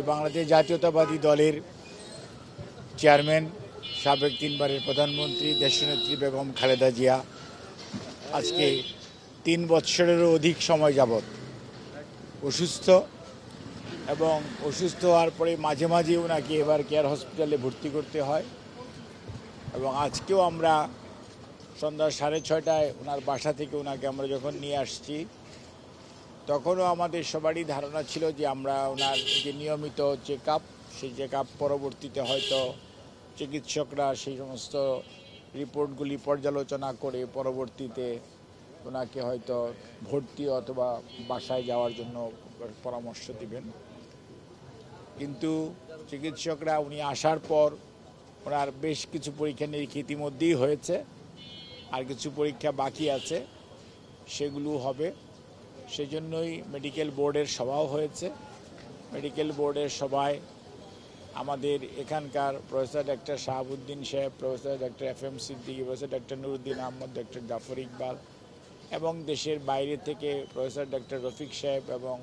বাংলাদেশ জাতীয়তাবাদী দলের চেয়ারম্যান, সাবেক 3বারের প্রধানমন্ত্রী দেশনেত্রী বেগম খালেদা জিয়া আজকে 3 বৎসরেরও অধিক সময় যাবৎ অসুস্থ, এবং অসুস্থ হওয়ার পরে মাঝে মাঝে ওনাকে এবার কেয়ার হসপিটালে ভর্তি করতে হয়। এবং আজকেও আমরা সন্ধ্যা 6:30টায় ওনার বাসা থেকে ওনাকে আমরা যখন নিয়ে আসছি, তখনও আমাদের সবারই ধারণা ছিল যে আমরা ওনার যে নিয়মিত চেক আপ, সেই চেক আপ পরবর্তীতে হয়তো চিকিৎসকরা সেই সমস্ত রিপোর্টগুলি পর্যালোচনা করে পরবর্তীতে ওনাকে হয়তো ভর্তি অথবা বাসায় যাওয়ার জন্য পরামর্শ দিবেন। কিন্তু চিকিৎসকরা উনি আসার পর ওনার বেশ কিছু পরীক্ষা নিরীক্ষা ইতিমধ্যেই হয়েছে, আর কিছু পরীক্ষা বাকি আছে, সেগুলো হবে। সেজন্যই মেডিকেল বোর্ডের সভাও হয়েছে। মেডিকেল বোর্ডের সভায় আমাদের এখানকার professor doctor Shahabuddin Saheb, professor doctor FM Siddiqui, professor doctor Nuruddin Ahmed, doctor Zafar Iqbal এবং দেশের বাইরে থেকে প্রফেসর ডাক্তার রফিক সাহেব এবং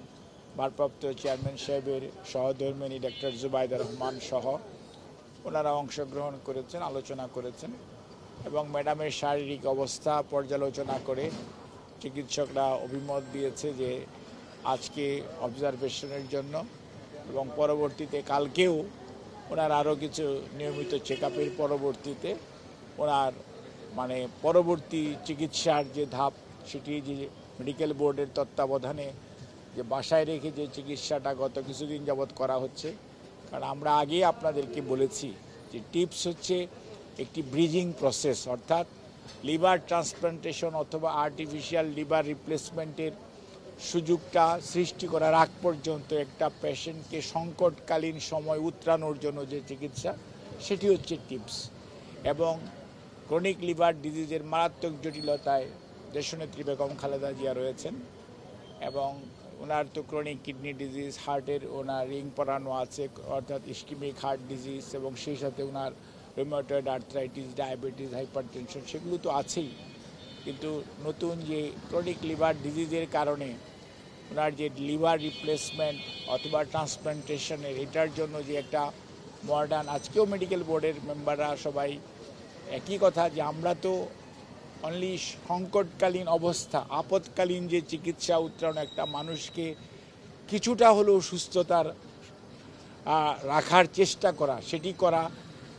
ভারপ্রাপ্ত চেয়ারম্যান সাহেবের সহধর্মিণী ডাক্তার জুবাইদা রহমান সহ ওনারা অংশগ্রহণ করেছেন, আলোচনা করেছেন এবং ম্যাডামের শারীরিক অবস্থা পর্যালোচনা করে চিকিৎসকরা অভিমত দিয়েছে যে আজকে অবজারভেশনের জন্য এবং পরবর্তীতে কালকেও ওনার আরও কিছু নিয়মিত চেক আপের পরবর্তীতে ওনার পরবর্তী চিকিৎসার যে ধাপ, সেটি যে মেডিকেল বোর্ডের তত্ত্বাবধানে যে বাসায় রেখে যে চিকিৎসাটা গত কিছুদিন যাবৎ করা হচ্ছে। কারণ আমরা আগেই আপনাদেরকে বলেছি যে টিপস হচ্ছে একটি ব্রিজিং প্রসেস, অর্থাৎ লিভার ট্রান্সপ্লান্টেশন অথবা আর্টিফিশিয়াল লিভার রিপ্লেসমেন্টের সুযোগটা সৃষ্টি করার আগ পর্যন্ত একটা পেশেন্টকে সংকটকালীন সময় উতরানোর জন্য যে চিকিৎসা, সেটি হচ্ছে টিপস। এবং ক্রনিক লিভার ডিজিজের মারাত্মক জটিলতায় দেশনেত্রী বেগম খালেদা জিয়া রয়েছেন এবং ওনার তো ক্রনিক কিডনি ডিজিজ, হার্টের ওনার রিং পরানো আছে, অর্থাৎ ইস্কিমিক হার্ট ডিজিজ, এবং সেই সাথে ওনার রুমেটয়েড আর্থ্রাইটিস, ডায়াবেটিস, হাইপারটেনশন, সেগুলো তো আছেই। কিন্তু নতুন যে ক্রনিক লিভার ডিজিজের কারণে ওনার যে লিভার রিপ্লেসমেন্ট অথবা ট্রান্সপ্লান্টেশনের, এটার জন্য যে একটা মডার্ন, আজকেও মেডিকেল বোর্ডের মেম্বাররা সবাই একই কথা যে আমরা তো অনলি সংকটকালীন অবস্থা, আপৎকালীন যে চিকিৎসা উত্তরণ, একটা মানুষকে কিছুটা হলেও সুস্থতার রাখার চেষ্টা করা, সেটি করা।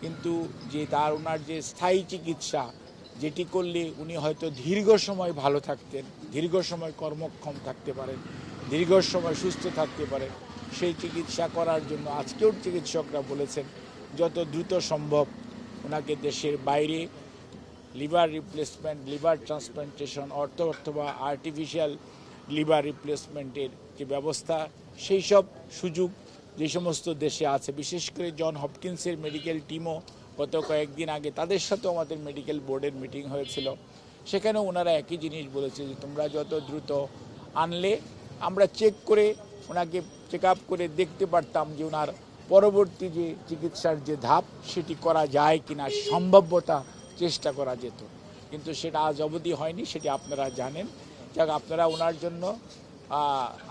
কিন্তু যে ওনার যে স্থায়ী চিকিৎসা, যেটি করলে উনি হয়তো দীর্ঘ সময় ভালো থাকতেন, দীর্ঘ সময় কর্মক্ষম থাকতে পারেন, দীর্ঘ সময় সুস্থ থাকতে পারেন, সেই চিকিৎসা করার জন্য আজকেও চিকিৎসকরা বলেছেন যত দ্রুত সম্ভব ওনাকে দেশের বাইরে লিভার রিপ্লেসমেন্ট, লিভার ট্রান্সপ্লান্টেশন অথবা আর্টিফিশিয়াল লিভার রিপ্লেসমেন্টের যে ব্যবস্থা, সেই সব সুযোগ যে সমস্ত দেশে আছে, বিশেষ করে জন হপকিন্সের মেডিকেল টিমও গত কয়েকদিন আগে তাদের সাথেও আমাদের মেডিকেল বোর্ডের মিটিং হয়েছিল, সেখানেও ওনারা একই জিনিস বলেছে যে তোমরা যত দ্রুত আনলে আমরা চেক করে ওনাকে চেক আপ করে দেখতে পারতাম যে ওনার পরবর্তী যে চিকিৎসার যে ধাপ, সেটি করা যায় কিনা, সম্ভাব্যতা চেষ্টা করা যেত। কিন্তু সেটা আজ অবধি হয়নি, সেটি আপনারা জানেন। যাক, আপনারা ওনার জন্য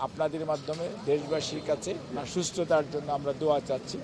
আপনাদের মাধ্যমে দেশবাসীর কাছে সুস্থতার জন্য আমরা দোয়া চাচ্ছি।